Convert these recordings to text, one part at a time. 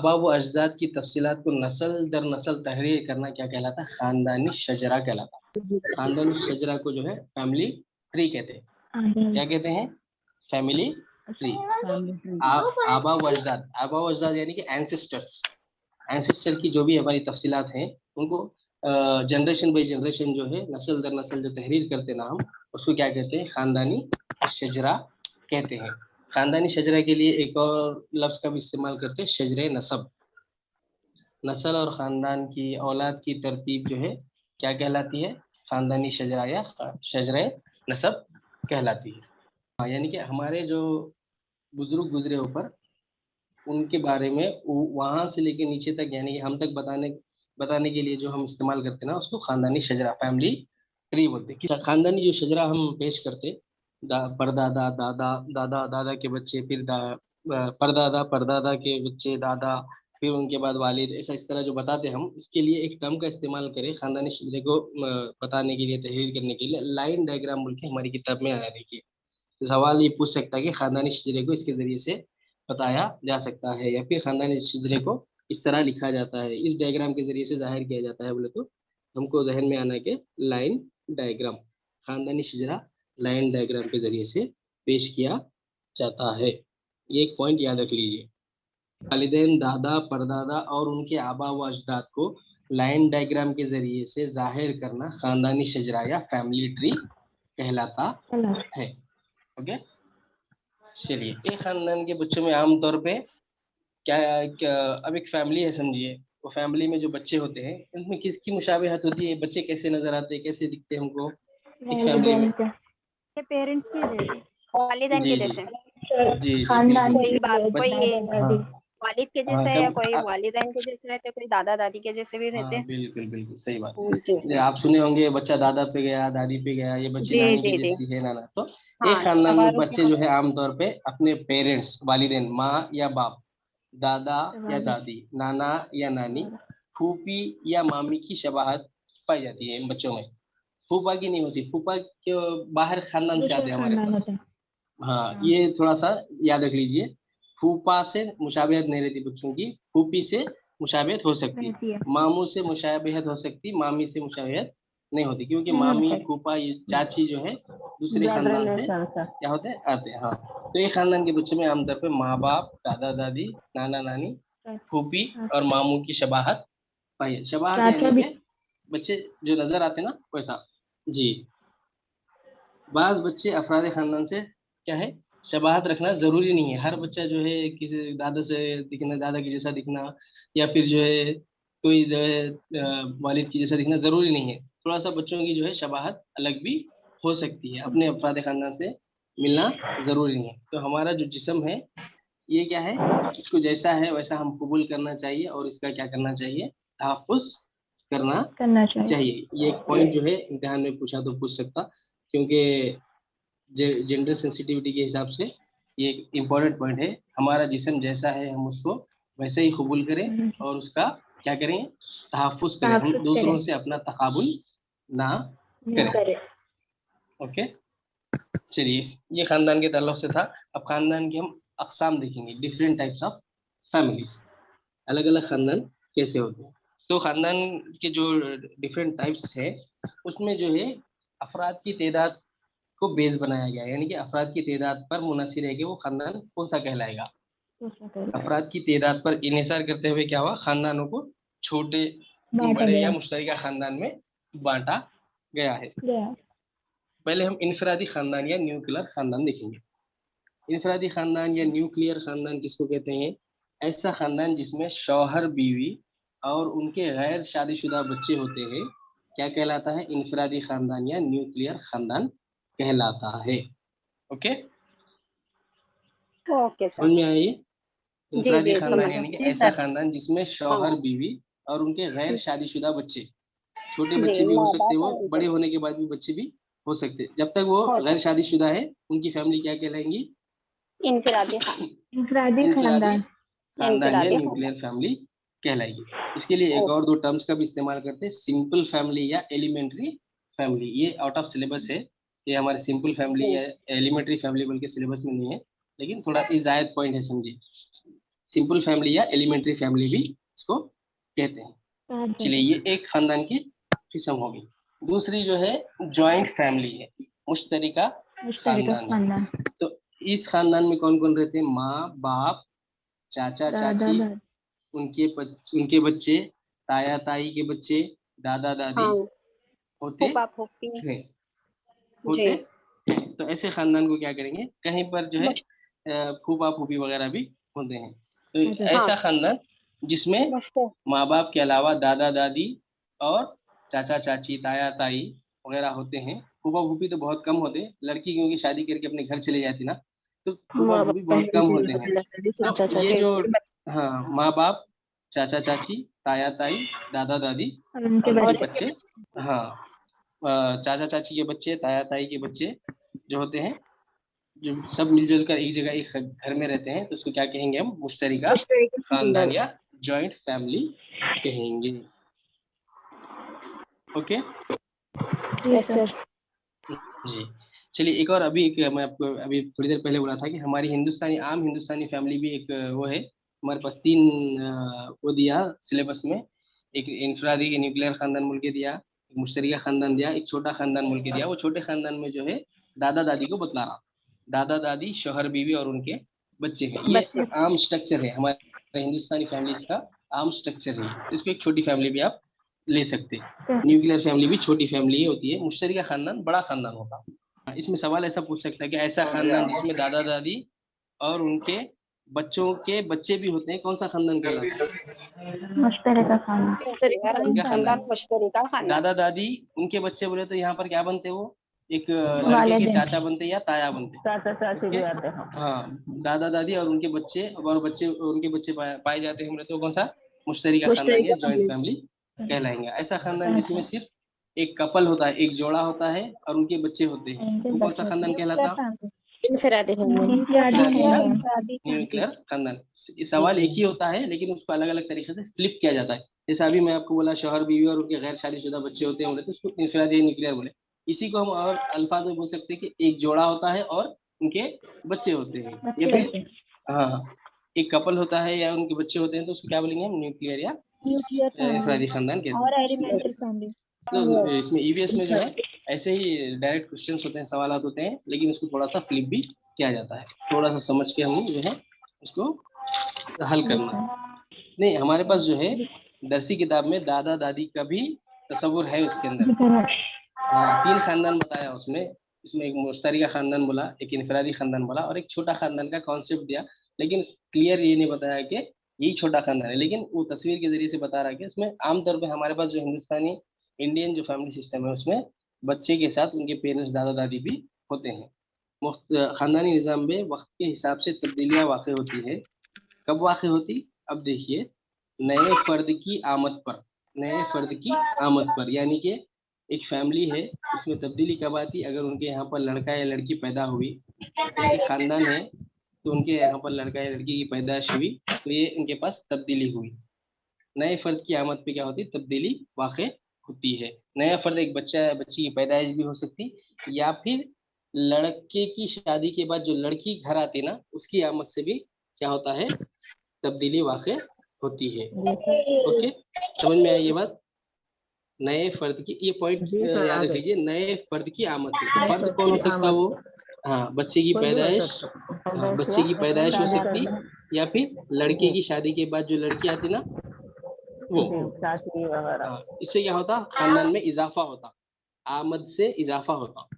आबा व अजदाद की तफसीलात को नस्ल दर नस्ल तहरीर करना क्या कहलाता है? खानदानी शजरा कहलाता है। खानदानी शजरा को जो है फैमिली ट्री कहते हैं। क्या कहते हैं? Family tree. आबा व अजदाद, आबा व अजदाद यानी कि एंसेस्टर्स, एंसेस्टर की जो भी हमारी तफसीलात हैं उनको जनरेशन बाई जनरेशन जो है नस्ल दर नस्ल जो तहरीर करते ना हम, उसको क्या कहते हैं? खानदानी शजरा कहते हैं। खानदानी शजरा के लिए एक और लफ्ज का भी इस्तेमाल करते हैं, शजरे नसब। नस्ल और खानदान की औलाद की तरतीब जो है क्या कहलाती है? खानदानी शजरा या शजरे नसब कहलाती है। यानी कि हमारे जो बुजुर्ग गुजरे ऊपर, उनके बारे में वहां से लेके नीचे तक, यानी कि हम तक बताने के लिए जो हम इस्तेमाल करते हैं ना, उसको खानदानी शजरा, फैमिली ट्री बोलते हैं। खानदानी जो शजरा हम पेश करते, परदादा, दादा, दादा दादा के बच्चे, फिर परदादा, परदादा के बच्चे, दादा, फिर उनके बाद वालिद, ऐसा इस तरह जो बताते हम, इसके लिए एक टर्म का इस्तेमाल करें खानदानी शजरे को बताने के लिए, तहरीर करने के लिए, लाइन डायग्राम बोल के हमारी किताब में आया। देखिए, सवाल ये पूछ सकता है कि खानदानी शजरे को इसके जरिए से बताया जा सकता है, या फिर खानदानी शजरे को इस तरह लिखा जाता है, इस डायग्राम के जरिए से जाहिर किया जाता है बोले तो हमको जहन में आना के लाइन डायग्राम, खानदानी शजरा लाइन डायग्राम के जरिए से पेश किया जाता है। ये एक पॉइंट याद रख लीजिए। वालिदैन, दादा, परदादा और उनके आबा व अजदाद को लाइन डायग्राम के जरिए से जाहिर करना खानदानी शजरा या फैमिली ट्री कहलाता है। ओके, चलिए। एक खानदान के बच्चों में आमतौर पे क्या अब एक फैमिली है समझिए, वो फैमिली में जो बच्चे होते हैं उनमें किसकी मुशाबिहत होती है? बच्चे कैसे नजर आते हैं, कैसे दिखते हैं हमको एक फैमिली में? पेरेंट्स के जैसे, वालिदैन जी के जी जैसे, जी जी खानदान बिल्कुल। कोई बाप कोई हाँ वालिद के हाँ, जैसा है, या कोई कब वालिदैन के जैसे रहते, कोई दादा दादी के जैसे भी रहते हाँ हैं। बिल्कुल बिल्कुल सही बात। ये जैसे आप सुने होंगे, बच्चा दादा पे गया, दादी पे गया, ये बच्ची जी नानी की जी जी, जैसी है, नाना। तो एक हाँ, खानदान में तबारुक बच्चे जो है आमतौर पे अपने पेरेंट्स, वालिदैन, माँ या बाप, दादा या दादी, नाना या नानी, फूफी या मामी की शबाहत पाई जाती है इन बच्चों में। फूफा की नहीं होती, फूफा के बाहर खानदान से आते हैं हमारे पास। हाँ, ये थोड़ा सा याद रख लीजिए। फूफा से मुशाबिहत नहीं रहती बच्चों की, फूफी से मुशाबिहत हो सकती, मामू से मुशाबिहत हो सकती, मामी से मुशाबिहत नहीं होती, क्योंकि मामी, फूफा, ये चाची जो है दूसरे खानदान से क्या होते हैं, आते हैं। हाँ, तो एक खानदान के बच्चों में आमतौर पे माँ बाप, दादा दादी, नाना नानी, फूफी और मामू की शबाहत पाई। शबाहत यानी कि बच्चे जो नजर आते हैं ना, वैसा। जी, बाज बच्चे अफराद खानदान से क्या है, शबाहत रखना जरूरी नहीं है। हर बच्चा जो है किसी दादा से दिखना, दादा की जैसा दिखना, या फिर जो है कोई जो है वालिद की जैसा दिखना जरूरी नहीं है। थोड़ा सा बच्चों की जो है शबाहत अलग भी हो सकती है, अपने अफराद खानदान से मिलना जरूरी नहीं है। तो हमारा जो जिस्म है ये क्या है, इसको जैसा है वैसा हम कबूल करना चाहिए, और इसका क्या करना चाहिए, तहफ़्फ़ुज़ करना चाहिए। ये एक पॉइंट जो है इम्तिहान में पूछा तो पूछ सकता, क्योंकि जेंडर सेंसिटिविटी के हिसाब से ये एक इम्पोर्टेंट पॉइंट है। हमारा जिस्म जैसा है हम उसको वैसे ही कबूल करें, और उसका क्या करें, तहफ़्फ़ुज़ करें, हम दूसरों से अपना तकाबुल ना करें। ओके, चलिए, ये खानदान के ताल्लुक से था। अब खानदान की हम अक़साम देखेंगे, डिफरेंट टाइप्स ऑफ फैमिलीज, अलग अलग खानदान कैसे होते हैं। तो खानदान के जो डिफरेंट टाइप्स है, उसमें जो है अफराद की तादाद को बेस बनाया गया है, यानी कि अफराद की तादाद पर मुनहसर है कि वो खानदान कौन सा कहलाएगा। अफराद की तादाद पर इन्हिसार करते हुए क्या हुआ, खानदानों को छोटे, बड़े या मुश्तरका खानदान में बांटा गया है। पहले हम इनफरादी खानदान या न्यूक्लियर खानदान देखेंगे। इनफरादी खानदान या न्यूक्लियर खानदान किसको कहते हैं? ऐसा खानदान जिसमें शौहर, बीवी और उनके गैर शादीशुदा बच्चे होते हैं, क्या कहलाता है? इनफरादी खानदान या न्यूक्लियर खानदान कहलाता है। ओके, ओके समझ सर। में आई? जी इनफरादी जी, खानदान समझ यानी कि जी ऐसा सर। खानदान जिसमें शौहर, हाँ बीवी और उनके गैर शादीशुदा बच्चे, छोटे जी, बच्चे भी हो माँ सकते, बाप वो और बड़े उनके होने के बाद भी बच्चे भी हो सकते, जब तक वो हो गैर सकते, शादीशुदा है, उनकी फैमिली क्या कहलाएंगी? इनफिरादी खान, इनफरादी खानदान या इनफिरादी खानदान। न्यूक्लियर फैमिली कहलाएगी। इसके लिए एक और दो टर्म्स का भी इस्तेमाल करते हैं, सिंपल फैमिली या एलिमेंट्री फैमिली। ये आउट ऑफ सिलेबस है, ये हमारे सिंपल फैमिली जी या एलिमेंट्री फैमिली बोल के सिलेबस में नहीं है, लेकिन थोड़ा इजायत पॉइंट है, समझिए। सिंपल फैमिली या एलिमेंट्री फैमिली भी इसको कहते हैं। चलिए ये एक खानदान की किस्म होगी। दूसरी जो है जॉइंट फैमिली है, मुश्तरिका खानदान है। तो इस खानदान में कौन कौन रहते हैं? माँ बाप, चाचा चाची, उनके बच्चे, ताया ताई के बच्चे, दादा दादी हाँ, होते फूफा फूफी हैं, जी होते हैं। तो ऐसे खानदान को क्या करेंगे, कहीं पर जो है फूफा फूफी वगैरह भी होते हैं। तो हाँ ऐसा खानदान जिसमें मुश्किल माँ बाप के अलावा दादा दादी और चाचा चाची, ताया ताई वगैरह होते हैं। फूफा फूफी तो बहुत कम होते हैं, लड़की क्योंकि शादी करके अपने घर चले जाती ना, तो फूफा फूफी बहुत कम होते हैं। तो ये जो हाँ माँ बाप, चाचा चाची, ताया ताई, दादा दादी और उनके बच्चे, हाँ चाचा चाची के बच्चे, ताया ताई के बच्चे जो होते हैं, जो सब मिलजुल कर एक जगह एक घर में रहते हैं, तो उसको क्या कहेंगे हम? मुश्तरिका खानदान या जॉइंट फैमिली कहेंगे। Okay yes sir. जी। चलिए एक और अभी एक मैं आपको अभी थोड़ी देर पहले बोला था कि हमारी आम हिंदुस्तानी फैमिली भी एक वो है। हमारे पास 3 वो दिया सिलेबस में। एक इंफरादी न्यूक्लियर खानदान बोल के दिया, एक मुश्तरिका खानदान दिया, एक छोटा खानदान बोल के दिया। वो छोटे खानदान में जो है दादा दादी को बतला रहा, दादा दादी, शौहर बीवी और उनके बच्चे हैं। ये आम स्ट्रक्चर है हमारे हिंदुस्तानी फैमिलीज का, आम स्ट्रक्चर है। तो इसको एक छोटी फैमिली भी आप ले सकते हैं। न्यूक्लियर फैमिली भी छोटी फैमिली ही होती है, मुश्तरिका खानदान बड़ा खानदान होता है। इसमें सवाल ऐसा पूछ सकता है कि ऐसा खानदान जिसमें दादा दादी और उनके बच्चों के बच्चे भी होते हैं, कौन सा खानदान कहलाता है? मुश्तरिका मुश्तरिका खानदान, खानदान। मुश्तरिका खानदान। दादा दादी उनके बच्चे बोले तो यहाँ पर क्या बनते वो? एक लड़के के चाचा बनते या ताया बनते, चाचा चाची भी आते हैं। हाँ दादा दादी और उनके बच्चे उनके बच्चे पाए जाते हैं बोले तो कौन सा? मुश्तरिका खानदान या जॉइंट फैमिली कहलाएंगे। ऐसा खानदान जिसमें सिर्फ एक कपल होता है, एक जोड़ा होता है और उनके बच्चे होते हैं, तो कौन सा खानदान कहलाता? इनफरादी इनफरादी या न्यूक्लियर खानदान। सवाल एक ही होता है लेकिन उसको अलग अलग तरीके से फ्लिप किया जाता है। जैसे अभी मैं आपको बोला शौहर बीवी और उनके गैर शादीशुदा बच्चे होते हैं बोले तो उसको इनफरादी या न्यूक्लियर बोले। इसी को हम और अल्फाज में बोल सकते हैं कि एक जोड़ा होता है और उनके बच्चे होते हैं, या फिर हाँ एक कपल होता है या उनके बच्चे होते हैं, तो उसको क्या बोलेंगे हम? न्यूक्लियर या इनफरादी खानदान कहते हैं। तो इसमें ईवीएस में जो है ऐसे ही डायरेक्ट क्वेश्चंस होते हैं, सवाल होते हैं, लेकिन उसको थोड़ा सा फ्लिप भी किया जाता है, थोड़ा सा समझ के हम जो है उसको हल करना है। नहीं हमारे पास जो है दरसी किताब में दादा दादी का भी तस्वुर है उसके अंदर। हाँ 3 खानदान बताया उसमें। इसमें एक मुश्तरिका खानदान बोला, एक इनफरादी खानदान बोला और एक छोटा खानदान का कॉन्सेप्ट दिया, लेकिन क्लियर ये नहीं बताया कि यही छोटा खानदान है, लेकिन वो तस्वीर के जरिए से बता रहा है कि उसमें आमतौर पे हमारे पास जो हिंदुस्तानी इंडियन जो फैमिली सिस्टम है उसमें बच्चे के साथ उनके पेरेंट्स दादा दादी भी होते हैं। खानदानी निज़ाम में वक्त के हिसाब से तब्दीलियाँ वाक़ होती है। कब वाक़ होती? अब देखिए, नए फर्द की आमद पर, नए फर्द की आमद पर, यानी कि एक फैमिली है उसमें तब्दीली कब आती? अगर उनके यहाँ पर लड़का या लड़की पैदा हुई, एक खानदान है तो उनके यहाँ पर लड़का या लड़की की पैदाइश हुई, तो ये उनके पास तब्दीली हुई। नए फर्द की आमद पे क्या होती? तब्दीली वाक़ होती है। नया फर्द एक बच्चा या बच्ची की पैदाइश भी हो सकती, या फिर लड़के की शादी के बाद जो लड़की घर आती ना उसकी आमद से भी क्या होता है? तब्दीली वाक़ होती है। ओके समझ में आई ये बात? नए फर्द की ये पॉइंट याद रखिए, नए फर्द की आमद से। फर्द कौन हो सकता है वो? हाँ बच्चे की पैदाइश, हाँ बच्चे की पैदाइश हो सकती, या फिर लड़के की शादी के बाद जो लड़की आती ना वो। हाँ इससे क्या होता? खानदान में इजाफा होता, आमद से इजाफा होता।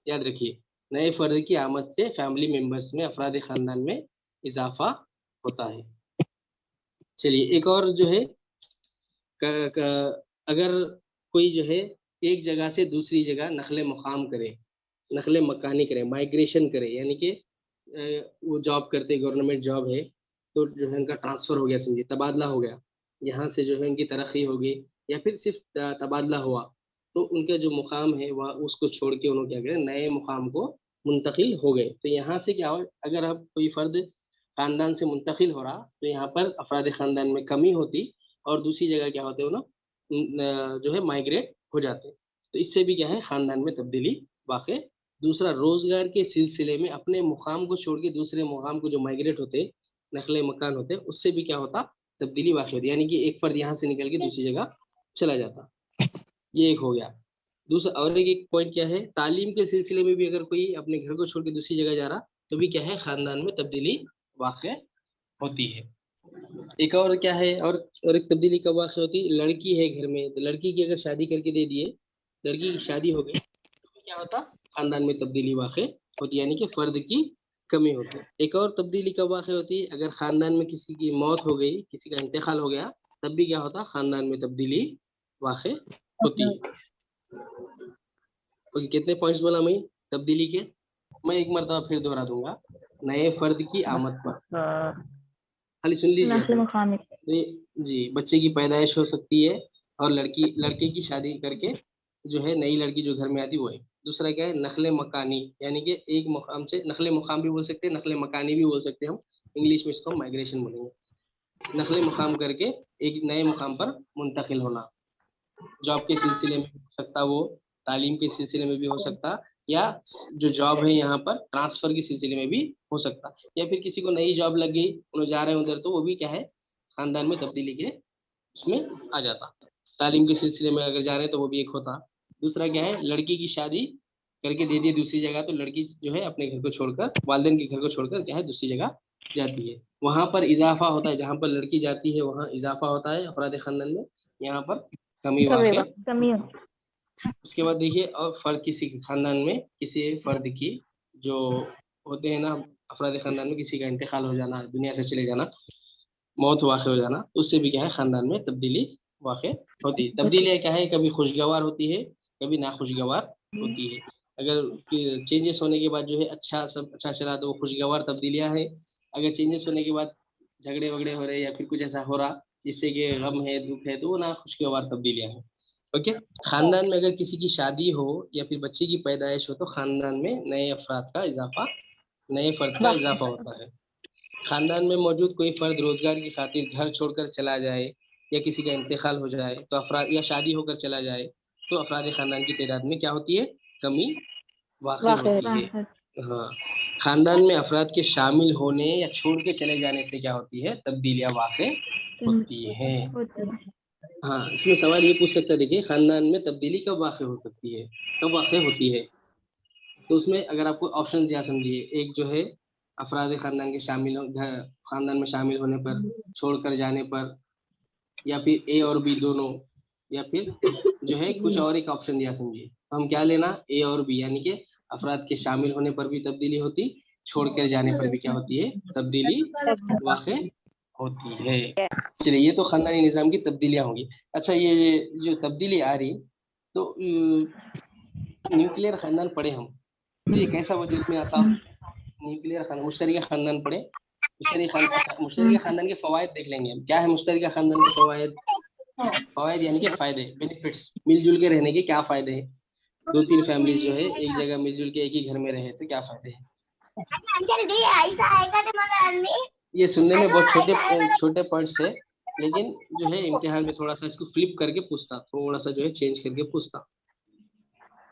याद रखिए, नए फर्द की आमद से फैमिली मेंबर्स में, अफराद खानदान में इजाफा होता है। चलिए एक और जो है अगर कोई जो है एक जगह से दूसरी जगह नकले मुकाम करे, नकले मकानी करे, माइग्रेशन करे, यानी कि वो जॉब करते, गवर्नमेंट जॉब है तो जो है उनका ट्रांसफ़र हो गया, समझिए तबादला हो गया, यहाँ से जो है उनकी तरक्की हो गई, या फिर सिर्फ तबादला हुआ, तो उनका जो मुकाम है वहाँ उसको छोड़ के उन्होंने क्या करें, नए मुकाम को मुंतकिल हो गए। तो यहाँ से क्या हो, अगर अब कोई फ़र्द ख़ानदान से मुंतकिल हो रहा तो यहाँ पर अफराद ख़ानदान में कमी होती और दूसरी जगह क्या होते हो ना जो है माइग्रेट हो जाते। तो इससे भी क्या है, ख़ानदान में तब्दीली वाक़। दूसरा, रोज़गार के सिलसिले में अपने मुकाम को छोड़ के दूसरे मुकाम को जो माइग्रेट होते, नखले मकान होते हैं, उससे भी क्या होता, तब्दीली वाक़ होती, यानी कि एक फर्द यहाँ से निकल के दूसरी जगह चला जाता। ये एक हो गया। दूसरा और एक पॉइंट क्या है, तालीम के सिलसिले में भी अगर कोई अपने घर को छोड़ के दूसरी जगह जा रहा तो भी क्या है, खानदान में तब्दीली वाक़ होती है। एक और क्या है, और एक तब्दीली कब वाक़ होती है, लड़की है घर में, तो लड़की की अगर शादी करके दे दिए, लड़की की शादी हो गई तो क्या होता, खानदान में तब्दीली वाक़ होती, यानी कि फर्द की कमी होती है। एक और तब्दीली कब वाक़ होती है, अगर खानदान में किसी की मौत हो गई, किसी का इंतकाल हो गया, तब भी क्या होता, खानदान में तब्दीली वाक़ होती है। ओके, कितने पॉइंट्स बोला मैं तब्दीली के, मैं एक मरतबा फिर दोहरा दूंगा। नए फर्द की आमद पर, खाली सुन लीजिए नस्ल आप। मकामी। तो जी, बच्चे की पैदाइश हो सकती है, और लड़के की शादी करके जो है नई लड़की जो घर में आती वो है। दूसरा क्या है, नखले मकानी, यानी कि एक मुकाम से, नखले मुकाम भी बोल सकते हैं, नखले मकानी भी बोल सकते हैं हम, इंग्लिश में इसको माइग्रेशन बोलेंगे। नखले मुकाम करके एक नए मुकाम पर मुंतकिल होना, जॉब के सिलसिले में भी हो सकता वो, तालीम के सिलसिले में भी हो सकता, या जो जॉब है यहाँ पर ट्रांसफर के सिलसिले में भी हो सकता, या फिर किसी को नई जॉब लग गई, उन्हें जा रहे हैं उधर, तो वो भी क्या है, खानदान में तब्दीली के उसमें आ जाता। तालीम के सिलसिले में अगर जा रहे हैं तो वो भी एक होता। दूसरा क्या है, लड़की की शादी करके दे दी दूसरी जगह, तो लड़की जो है अपने घर को छोड़कर, वालिदैन के घर को छोड़कर क्या है, दूसरी जगह जाती है, वहां पर इजाफा होता है, जहां पर लड़की जाती है वहां इजाफा होता है अफराद खानदान में, यहाँ पर कमी कमी वाक़। वाक़। कमी। उसके बाद देखिए, और फर्द किसी के खानदान में किसी फर्द की जो होते हैं ना, अफराद खानदान में किसी का इंतकाल हो जाना, दुनिया से चले जाना, मौत वाक़ हो जाना, तो उससे भी क्या है, खानदान में तब्दीली वाक़ होती है। तब्दीलियाँ क्या है, कभी खुशगवार होती है, कभी नाखुशगवार होती है। अगर चेंजेस होने के बाद जो है अच्छा, सब अच्छा चला तो वो खुशगवार तब्दीलियाँ हैं। अगर चेंजेस होने के बाद झगड़े वगड़े हो रहे हैं या फिर कुछ ऐसा हो रहा जिससे कि गम है, दुख है, तो वो नाखुशगवार तब्दीलियाँ हैं। ओके। खानदान में अगर किसी की शादी हो या फिर बच्चे की पैदाइश हो तो खानदान में नए अफराद का इजाफा, नए फर्द का इजाफा होता है। खानदान में मौजूद कोई फर्द रोजगार की खातिर घर छोड़कर चला जाए, या किसी का इंतकाल हो जाए तो अफराद, या शादी होकर चला जाए तो अफराद खानदान की तादाद में क्या होती है, कमी वाक़ वाक़ होती है। हाँ, खानदान में अफराद के शामिल होने या छोड़ के चले जाने से क्या होती है, तब्दीलियाँ वाक़ होती हैं। हाँ, इसमें सवाल ये पूछ सकता है, देखिए खानदान में तब्दीली कब वाक़ हो सकती है, कब वाक़ होती है, तो उसमें अगर आपको ऑप्शन दिया, समझिए, एक जो है अफराद खानदान के शामिल हो, खानदान में शामिल होने पर, छोड़कर जाने पर, या फिर ए और बी दोनों, या फिर जो है कुछ और एक ऑप्शन दिया, समझिए, तो हम क्या लेना, ए और बी, यानी कि अफराद के शामिल होने पर भी तब्दीली होती, छोड़कर जाने पर भी क्या होती है, तब्दीली वाक़ होती है। चलिए, ये तो खानदानी निज़ाम की तब्दीलियाँ होंगी। अच्छा, ये जो तब्दीली आ रही, तो न्यूक्लियर खानदान पढ़े हम, तो ये कैसा वजूद में आता, न्यूक्लियर खानदान, मुश्तरका खानदान पढ़े, मुश्तरका खानदान के फ़वाइद देख लेंगे हम, क्या है मुश्तरका खानदान के फ़वाइद। फ़वाइद यानी कि फ़ायदे, बेनिफिट्स, मिलजुल के रहने के क्या फ़ायदे हैं, दो तीन फैमिलीज जो है एक जगह मिलजुल के एक ही घर में रहे तो क्या फ़ायदे हैं। ये सुनने में बहुत छोटे छोटे पॉइंट्स है, लेकिन जो है इम्तिहान में थोड़ा सा इसको फ्लिप करके पूछता, थोड़ा सा जो है चेंज करके पूछता,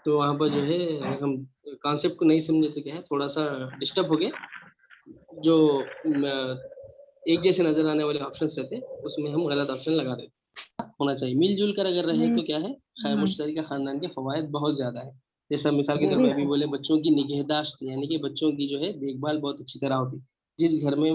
तो वहाँ पर जो है अगर हम कॉन्सेप्ट को नहीं समझे तो क्या है, थोड़ा सा डिस्टर्ब हो गए। जो एक जैसे नजर आने वाले ऑप्शंस रहते हैं उसमें हम गलत ऑप्शन लगा देते। होना चाहिए मिलजुल कर अगर रहे तो क्या है, मुश्तरका खानदान के फवायद बहुत ज्यादा है। जैसा मिसाल के तौर पर अभी बोले, बच्चों की निगहदाश्त, यानी कि बच्चों की जो है देखभाल बहुत अच्छी तरह होती है। जिस घर में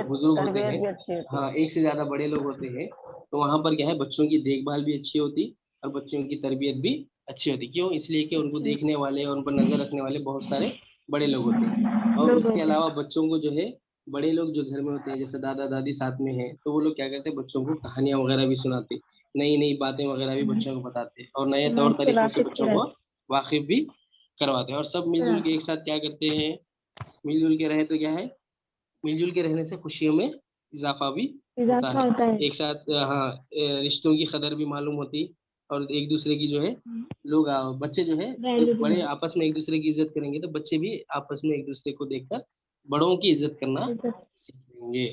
बुजुर्ग होते हैं, हाँ, एक से ज्यादा बड़े लोग होते हैं, तो वहाँ पर क्या है, बच्चों की देखभाल भी अच्छी होती और बच्चों की तरबियत भी अच्छी होती। क्यों, इसलिए कि उनको देखने वाले और उन पर नजर रखने वाले बहुत सारे बड़े लोग होते हैं। और उसके अलावा बच्चों को जो है, बड़े लोग जो घर में होते हैं जैसे दादा दादी साथ में हैं, तो वो लोग क्या करते हैं, बच्चों को कहानियां वगैरह भी सुनाते, नई नई बातें वगैरह भी बच्चों को बताते, और नए तौर तरीकों से बच्चों को वाकिफ भी करवाते हैं। और सब मिलजुल के एक साथ क्या करते हैं, मिलजुल के रहे तो क्या है, मिलजुल के रहने से खुशियों में इजाफा भी होता है। एक साथ हाँ, रिश्तों की कदर भी मालूम होती, और एक दूसरे की जो है लोग बच्चे जो है, जब बड़े आपस में एक दूसरे की इज्जत करेंगे तो बच्चे भी आपस में एक दूसरे को देखकर बड़ों की इज्जत करना सीखेंगे।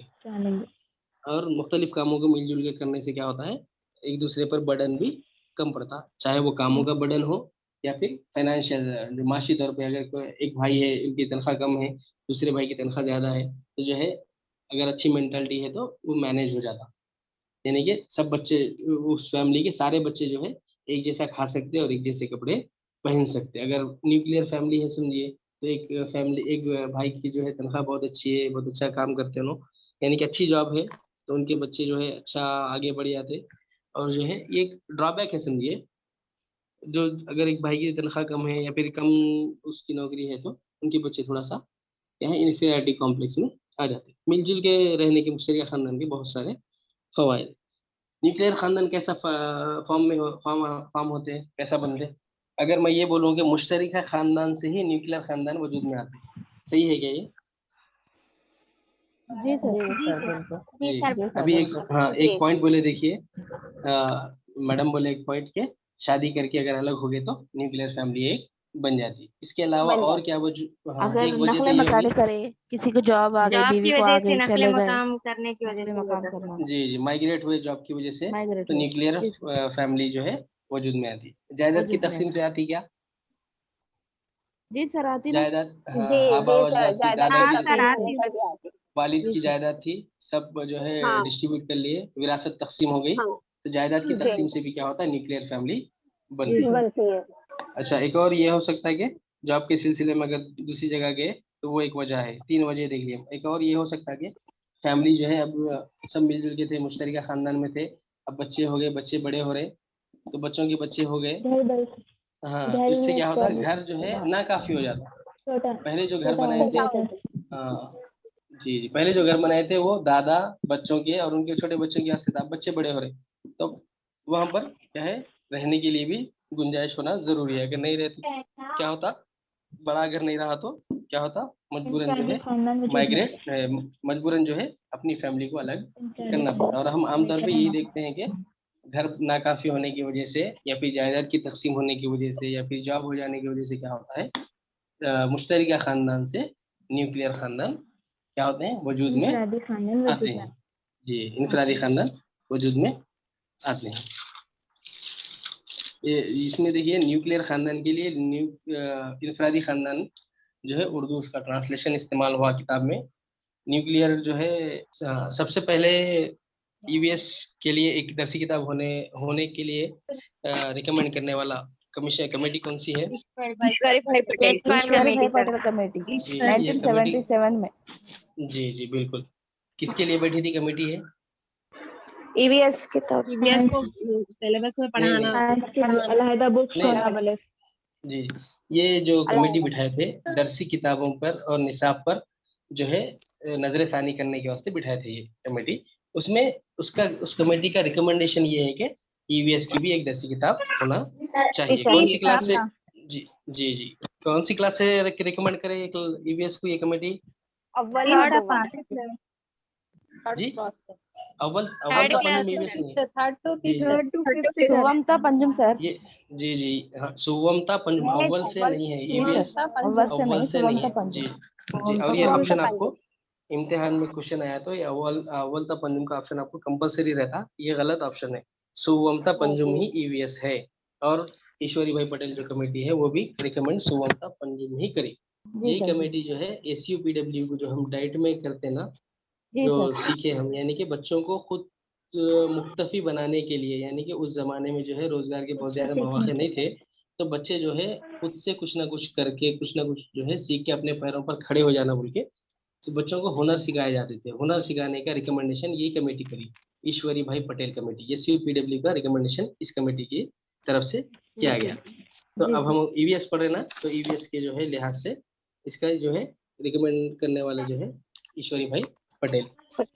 और मुख्तलिफ कामों को मिलजुल के करने से क्या होता है, एक दूसरे पर बर्डन भी कम पड़ता, चाहे वो कामों का बर्डन हो या फिर फाइनेंशियल, माशी तौर पे अगर कोई एक भाई है, उनकी तनख्वाह कम है, दूसरे भाई की तनख्वाह ज़्यादा है, तो जो है अगर अच्छी मेंटालिटी है तो वो मैनेज हो जाता। यानी कि सब बच्चे, उस फैमिली के सारे बच्चे जो है एक जैसा खा सकते हैं और एक जैसे कपड़े पहन सकते हैं। अगर न्यूक्लियर फैमिली है समझिए, तो एक फैमिली, एक भाई की जो है तनख्वाह बहुत अच्छी है, बहुत अच्छा काम करते हैं लोग, यानी कि अच्छी जॉब है, तो उनके बच्चे जो है अच्छा आगे बढ़ जाते। और जो है ये एक ड्रॉबैक है समझिए, जो अगर एक भाई की तनख्वाह कम है या फिर कम उसकी नौकरी है, तो उनके बच्चे थोड़ा सा क्या है, इन्फीरियरिटी कॉम्प्लेक्स में आ जाते हैं। मिलजुल के रहने के मुश्तरिका खानदान के बहुत सारे फवायद। न्यूक्लियर खानदान कैसा फॉर्म में फॉर्म होते हैं, कैसा बनते हैं? अगर मैं ये बोलूँ कि मुश्तरिका खानदान से ही न्यूक्लियर खानदान वजूद में आते हैं, सही है क्या ये? जी सर। जी जी सर बिल्कुल। जी जी। सर जी सर अभी एक, बिल्कुल। हाँ, जी एक पॉइंट बोले देखिए, मैडम बोले एक पॉइंट के शादी करके अगर अलग हो गए तो न्यूक्लियर फैमिली एक बन जाती है। इसके अलावा बन और जाती क्या वजह, हाँ, अगर एक वजह तो नखले ये होगी। मकाले करे, किसी को जॉब आ गई, जॉब बीवी की को आ वजह से, गई, नकले चले गए, मकाम करने की वजह नकले से मकाम होता था। करना, जी जी, माइग्रेट हुए जॉब की वजह से, माइग्रेट तो हुए। न्यूक्लियर जी सर। फैमिली जो है वजूद में आती है। जायदाद की वजूद में। तकसीम से आती क्या? जी सर आती ना। जायदाद, हाँ, जी आबा जी सर, अजदाद की, जायदाद दादा की हाँ की, सर, तकसीम होने आती पर भी आती। वालिद जी की सर। जायदाद थी, सब जो है हाँ डिस्ट्रीब्यूट कर लिए, विरासत तकसीम हो गई, हाँ तो जायदाद की जी तकसीम से भी क्या होता है, न्यूक्लियर फैमिली जी बनती है। सर। बनती है। अच्छा, एक और ये हो सकता है कि जॉब के सिलसिले में अगर दूसरी जगह गए, तो वो एक वजह है। तीन वजह देख लिए। एक और ये हो सकता है कि फैमिली जो है, अब सब मिलजुल के थे, मुश्तरिका खानदान में थे, अब बच्चे हो गए, बच्चे बड़े हो रहे, तो बच्चों के बच्चे हो गए, घर बल हाँ, तो घर इससे में क्या होता है, घर जो है छोटा ना काफी हो जाता। पहले जो घर छोटा बनाए हो थे, जाता है। हाँ, जी जी, पहले जो घर बनाए थे वो दादा, बच्चों के और उनके छोटे बच्चों के वास्ते था। अब बच्चे बड़े हो रहे, तो वहां पर क्या है, रहने के लिए भी गुंजाइश होना जरूरी है। अगर नहीं रहे तो क्या होता, बड़ा घर नहीं रहा तो क्या होता, मजबूरन जो इंफरादी है खानदान वजूद में। माइग्रेट, मजबूरन जो है अपनी फैमिली को अलग इंफरादी करना पड़ता है। और हम आमतौर पे यही खानदान। देखते हैं कि घर नाकाफी होने की वजह से, या फिर जायदाद की तकसीम होने की वजह से, या फिर जॉब हो जाने की वजह से क्या होता है, मुश्तरिका खानदान से न्यूक्लियर खानदान क्या होते हैं, वजूद में इंफरादी खानदान आते वजूद में हैं। जी, इनफरादी आते हैं। खानदान वजूद में आते हैं। ये इसमें देखिए, न्यूक्लियर खानदान के लिए इनफरादी खानदान जो है, उर्दू उसका ट्रांसलेशन इस्तेमाल हुआ किताब में। न्यूक्लियर जो है, सबसे पहले ईवीएस के लिए एक दरसी किताब होने होने के लिए रिकमेंड करने वाला कमीशन कमेटी कौन सी है? ईश्वरी भाई पटेल। ईश्वरी भाई कमेटी सर। पटेल कमेटी जी, ये कमेटी, 1977 में। जी जी बिल्कुल। किसके लिए बैठी थी कमेटी है? ईवीएस किताब। ईवीएस को सिलेबस में नहीं पढ़ाना। नहीं साइंस के लिए अलहदा बुक्स नहीं, अवेलेबल है। जी, ये जो कमेटी अलग बिठाए थे दरसी किताबों पर और निसाब पर जो है नजर सानी करने के वास्ते बिठाए थे ये कमेटी। उसमें उस कमेटी का रिकमेंडेशन ये है कि ईवीएस की भी एक दरसी किताब होना चाहिए। कौन सी क्लास से? जी जी जी, कौन सी क्लास से रिकमेंड करे ईवीएस को ये कमेटी? अव्वल थर्ड और और पांच। जी, अव्वल अव्वल थर्ड तो क्लास पंजम से ईवीएस सर। नहीं है। थर्ड टू जी जी, थर्ड टू फिफ्थ सुवमता पंजुम सर। ये, जी जी, हाँ, सुवमता पंजम नहीं, अव्वल से अव्वल नहीं है जी ईवीएस, सर। अव्वल से अव्वल नहीं, से नहीं सुवमता है। जी पंजुम। जी, और ये सुवमता ऑप्शन आपको पंजुम। इम्तिहान में क्वेश्चन आया तो ये अव्वल अव्वल ता पंजुम का ऑप्शन आपको कंपलसरी रहता, ये गलत ऑप्शन है। सुवमता पंजुम ही ईवीएस है। और ईश्वरी भाई पटेल जो कमेटी है वो भी रिकमेंड सुवमता पंजुम ही करी। जी यही सर। कमेटी जो है एसयूपीडब्ल्यू को, जो हम डाइट में करते हैं ना, जी जो सर। सीखे हम, यानी कि बच्चों को खुद मुक्तफी बनाने के लिए, यानी कि उस जमाने में जो है रोजगार के बहुत ज्यादा मौके नहीं थे, तो बच्चे जो है खुद से कुछ ना कुछ करके, कुछ ना कुछ जो है सीख के अपने पैरों पर खड़े हो जाना बोल के, तो बच्चों को हुनर सिखाए जाते थे। हुनर सिखाने का रिकमेंडेशन ये कमेटी करी, ईश्वरी भाई पटेल कमेटी। ये सीयूपीडब्ल्यू का रिकमेंडेशन इस कमेटी की तरफ से किया गया। तो जी अब सर। हम ईवीएस पढ़े ना, तो ईवीएस के जो है लिहाज से इसका जो है रिकमेंड करने वाले जो है ईश्वरी भाई पटेल।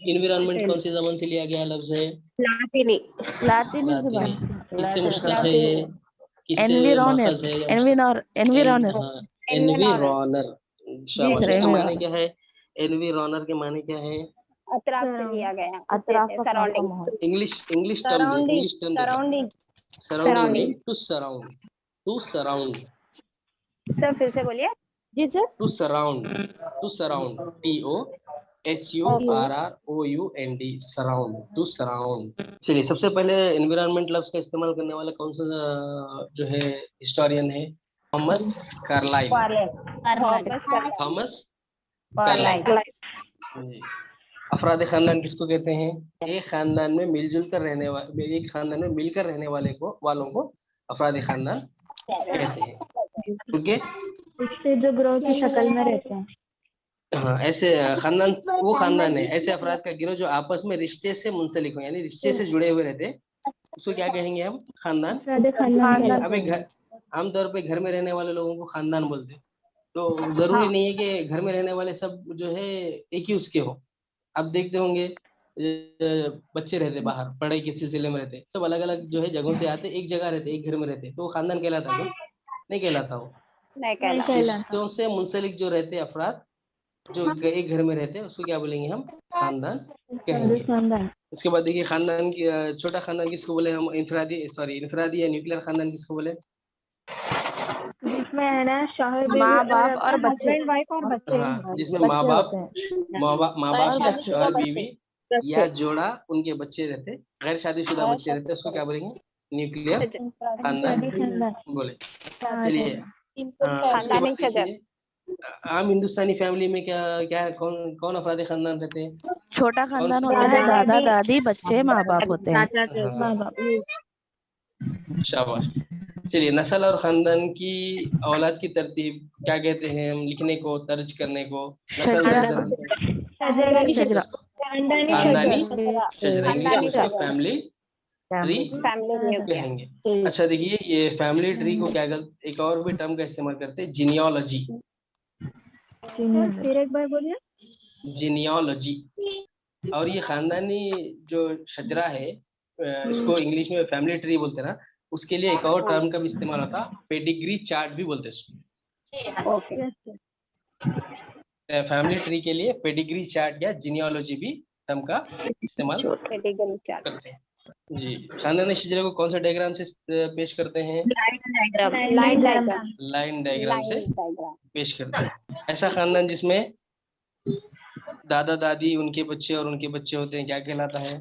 इन्विरॉन्मेंट कौन से जबान से लिया गया लफ्ज है? लातिनी। लातिनी लातीनी। जुबान। किससे मुश्तक है लातिनी। ये? किससे एनविरोनर। माखज है या एनविरोनर। हाँ, एनवायरनमेंट। एनवीरॉनर। जी शाबाश, सर। उसका माने एनविरोनर। क्या है? एनवीरॉनर के माने क्या है? अतराफ से लिया गया है, अतराफ का सराउंडिंग। माहौल। इंग्लिश इंग्लिश टर्म दे, इंग्लिश टर्म देखो। सराउंडिंग। सराउंडिंग नहीं, surrounding. To surround, to surround, sir फिर से बोलिए। जी sir. To surround, to surround, TOSURROUND, surround, to surround. चलिए, सबसे पहले एनवायरनमेंट लफ्ज का इस्तेमाल करने वाला कौन सा जो है हिस्टोरियन है? Thomas Carlyle. वापस कर। Thomas Carlyle. कार्लाइल। जी। अफराद खानदान किसको कहते हैं? एक खानदान में मिलजुल कर रहने वाले, एक खानदान में मिलकर रहने वालों को अफराद खानदान कहते हैं। ठीक है, इससे जो ग्रोह की शक्ल में रहते हैं। हाँ, ऐसे खानदान वो खानदान है, ऐसे अफराद का गिरोह जो आपस में रिश्ते से मुंसलिक हो, यानी रिश्ते से जुड़े हुए रहते हैं, उसको क्या कहेंगे हम? खानदान। अब एक घर, आमतौर पे घर में रहने वाले लोगों को खानदान बोलते हैं, तो जरूरी नहीं है कि घर में रहने वाले सब जो है एक ही उसके हो। आप देखते होंगे बच्चे रहते बाहर पढ़ाई के सिलसिले में रहते, सब अलग अलग जो है जगहों से आते, एक जगह रहते, एक घर में रहते, तो वो खानदान कहलाता है? नहीं कहलाता हो। नहीं कहलाता। रिश्तों से मुंसलिक जो रहते अफराद जो एक घर में रहते हैं, उसको क्या बोलेंगे हम? खानदान कहेंगे। उसके बाद देखिए खानदान की छोटा खानदान किसको बोले हम? इंफरादी या न्यूक्लियर खानदान किसको बोले? जिसमें है ना शौहर माँ बाप और बच्चे। हस्बैंड वाइफ और बच्चे। हाँ, जिसमें बच्चे माँ बाप होते हैं। या शादीशुदा शौहर बच्चे। बीवी या जोड़ा उनके बच्चे रहते, गैर शादीशुदा बच्चे रहते, उसको क्या बोलेंगे? न्यूक्लियर खानदान बोले। चलिए उसके खानदानी बाद सदस्य। देखिए आम हिंदुस्तानी फैमिली में क्या क्या कौन कौन अफराद खानदान रहते हैं? छोटा कौन खानदान से? होता है, दादा दादी बच्चे माँ बाप होते हैं। चाचा हाँ, माँ बाप। शाबाश। चलिए नस्ल और खानदान की औलाद की तरतीब क्या कहते हैं हम लिखने को, दर्ज करने को? नस्ल में खानदानी शजरा। इसको खानदानी शजरा, इंग्लिश में इसको शजरा। Family tree family nuclear. कहेंगे। अच्छा देखिए ये फैमिली ट्री को क्या एक और भी टर्म का इस्तेमाल करते हैं, जीनियोलॉजी। फिर एक बार बोलिए। जीनियोलॉजी। और ये खानदानी जो शजरा है इसको इंग्लिश में फैमिली ट्री बोलते हैं ना, उसके लिए एक और टर्म का भी इस्तेमाल होता है, पेडिग्री चार्ट भी बोलते हैं इसको। ओके। फैमिली ट्री के लिए पेडिग्री चार्ट या जीनियोलॉजी भी टर्म का इस्तेमाल कैटेगरी चार्ट। करते हैं। जी, खानदानी शजरे को कौन सा डायग्राम से पेश करते हैं? Line diagram. लाइन डायग्राम से डायग्राम। पेश करते हैं। ऐसा खानदान जिसमें दादा दादी उनके बच्चे और उनके बच्चे होते हैं क्या कहलाता है?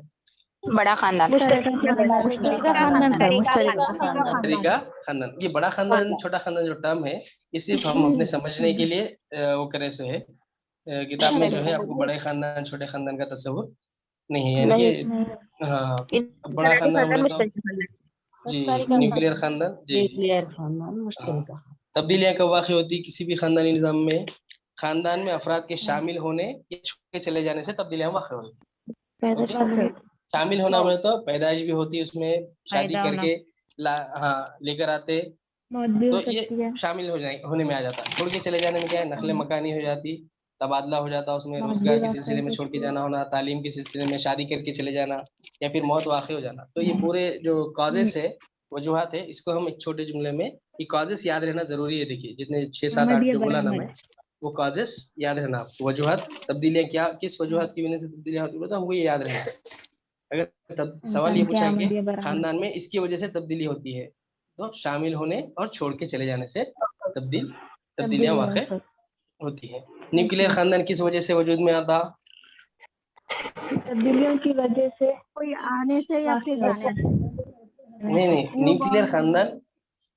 बड़ा खानदान। मुश्तरिका खानदान सर, मुश्तरिका खानदान। तरीका खानदान। ये बड़ा खानदान छोटा खानदान जो टर्म है, ये सिर्फ हम अपने समझने के लिए वो करे सो है, किताब में जो है आपको बड़े खानदान छोटे खानदान का तस्वुर नहीं है, यानी कि हाँ बड़ा खानदान बोले तो जी न्यूक्लियर खानदान। जी हाँ। तब्दीलियां कब वाक़ई होती किसी भी खानदानी निज़ाम में? खानदान में अफराद के शामिल होने या छूट के चले जाने से तब्दीलियां वाक़ई होती। शामिल होना बोले तो पैदाइश भी होती है उसमें, शादी करके हाँ लेकर आते, तो ये शामिल होने में आ जाता। छोड़ के चले जाने में क्या है? नकले मकानी हो जाती, तबादला हो जाता, उसमें रोजगार के सिलसिले में छोड़ के जाना होना, तालीम के सिलसिले में शादी करके चले जाना, या फिर मौत वाक़ई हो जाना। तो ये पूरे जो कॉजेस है, वजूहात है, इसको हम एक छोटे जुमले में, ये कॉजेस याद रहना जरूरी है। देखिए जितने 6 7 8 जो बोला ना मैं, वो कॉजेस याद रहना आपको। वजूहात तब्दीलियां क्या, किस वजूहात की वजह से तब्दीलियां होती है तो हमको ये याद रहना। अगर सवाल ये पूछा है कि खानदान में इसकी वजह से तब्दीली होती है, तो शामिल होने और छोड़ के चले जाने से तब्दीलियां वाक़ई होती है। न्यूक्लियर खानदान किस वजह से वजूद में आता? तब्दीलियों की वजह से, कोई आने से या फिर जाने से। नहीं, न्यूक्लियर खानदान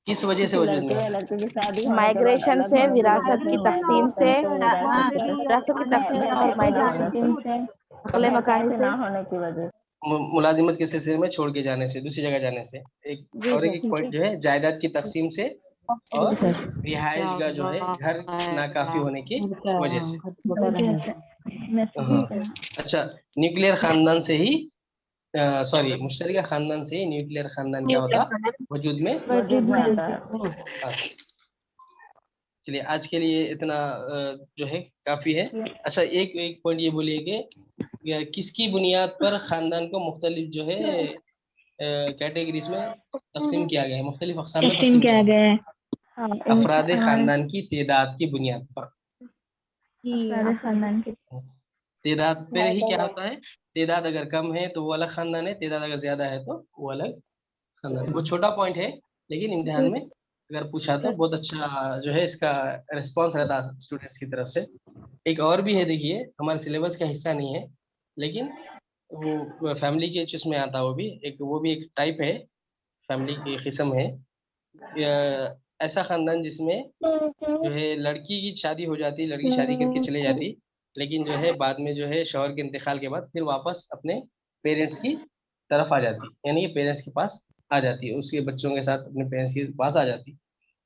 किस वजह से वजूद में आता? माइग्रेशन से, विरासत की तकसीम से, विरासत की तकसीम और माइग्रेशन से, नकले मकानी से, होने की वजह, मुलाजिमत के सिलसिले में छोड़ के जाने से, दूसरी जगह जाने से। एक पॉइंट जो है जायदाद की तकसीम से और रिहाइश का जो है घर नाकाफी होने की वजह से। अच्छा न्यूक्लियर खानदान से ही मुश्तरिका खानदान से ही न्यूक्लियर खानदान क्या होता वजूद में आता। चलिए आज के लिए इतना जो है काफी है। अच्छा एक पॉइंट ये बोलिए कि किसकी बुनियाद पर खानदान को मुख्तलिफ जो है कैटेगरीज में तकसीम किया गया है, मुख्तलिफ अक़साम में तकसीम किया गया है? अफराद खानदान की तादाद की बुनियाद पर। तादाद पे ही क्या होता है, तादाद अगर कम है तो वो अलग खानदान है, तादाद अगर ज्यादा है तो वो अलग खानदान। वो छोटा पॉइंट है लेकिन इम्तिहान में अगर पूछा तो बहुत अच्छा जो है इसका रिस्पॉन्स रहता है स्टूडेंट्स की तरफ से। एक और भी है, देखिए हमारे सिलेबस का हिस्सा नहीं है लेकिन वो फैमिली के जिसमें आता है, वो भी एक टाइप है, फैमिली की किस्म है। ऐसा खानदान जिसमें जो है लड़की की शादी हो जाती, लड़की शादी करके चले जाती लेकिन जो है बाद में जो है शौहर के इंतकाल के बाद फिर वापस अपने पेरेंट्स की तरफ आ जाती है, यानी कि पेरेंट्स के पास आ जाती है, उसके बच्चों के साथ अपने पेरेंट्स के पास आ जाती है।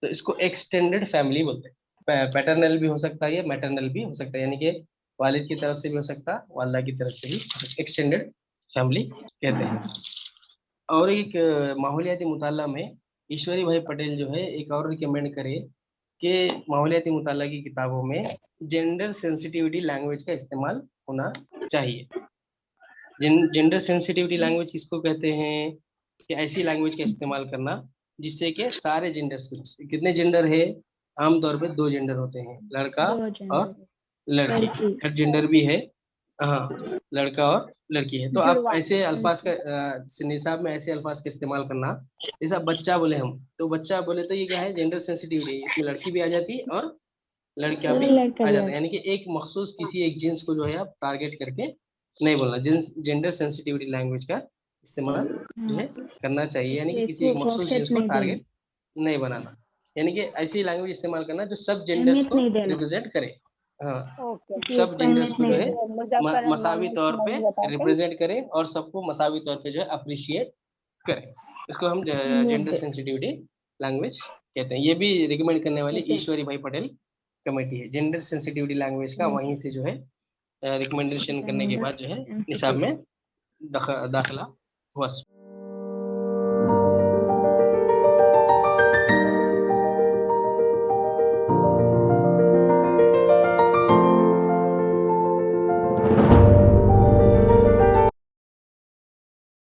तो इसको एक्सटेंडेड फैमिली बोलते हैं। पैटर्नल भी हो सकता है, मैटरनल भी हो सकता है, यानी कि वालिद की तरफ से भी हो सकता है, वालदा की तरफ से भी। एक्सटेंडेड फैमिली कहते हैं इसको। और एक माहौलियाती मुताला में ईश्वरी भाई पटेल जो है एक और रिकमेंड करे कि माहौलियाती मुताला की किताबों में जेंडर सेंसिटिविटी लैंग्वेज का इस्तेमाल होना चाहिए। जेंडर सेंसिटिविटी लैंग्वेज किसको कहते हैं? कि ऐसी लैंग्वेज का इस्तेमाल करना जिससे कि सारे जेंडर्स, कितने जेंडर है? आमतौर पे 2 जेंडर होते हैं, लड़का और लड़की। थर्ड जेंडर भी है, हाँ, लड़का और लड़की है। तो आप ऐसे अल्फाज का निसाब में ऐसे अल्फाज का इस्तेमाल करना, जैसा बच्चा बोले हम, तो बच्चा बोले तो ये क्या है? जेंडर सेंसिटिविटी, इसमें लड़की भी आ जाती है और लड़का भी आ जाता है, यानी कि एक मखसूस किसी एक जिन्स को जो है आप टारगेट करके नहीं बोलना। जेंडर सेंसिटिविटी लैंग्वेज का इस्तेमाल जो है करना चाहिए, यानी कि किसी एक मखसूस जिन्स को टारगेट नहीं बनाना, यानी कि ऐसी लैंग्वेज इस्तेमाल करना जो सब जेंडर्स को रिप्रेजेंट करे। हाँ, सब जेंडर्स को जो है मसावी तौर पे रिप्रेजेंट करे और सबको मसावी तौर पे जो है अप्रिशिएट करे। इसको हम जेंडर सेंसिटिविटी लैंग्वेज कहते हैं। ये भी रिकमेंड करने वाली ईश्वरी भाई पटेल कमेटी है। जेंडर सेंसिटिविटी लैंग्वेज का वहीं से जो है रिकमेंडेशन करने के बाद जो है निसाब में दाखिला हुआ।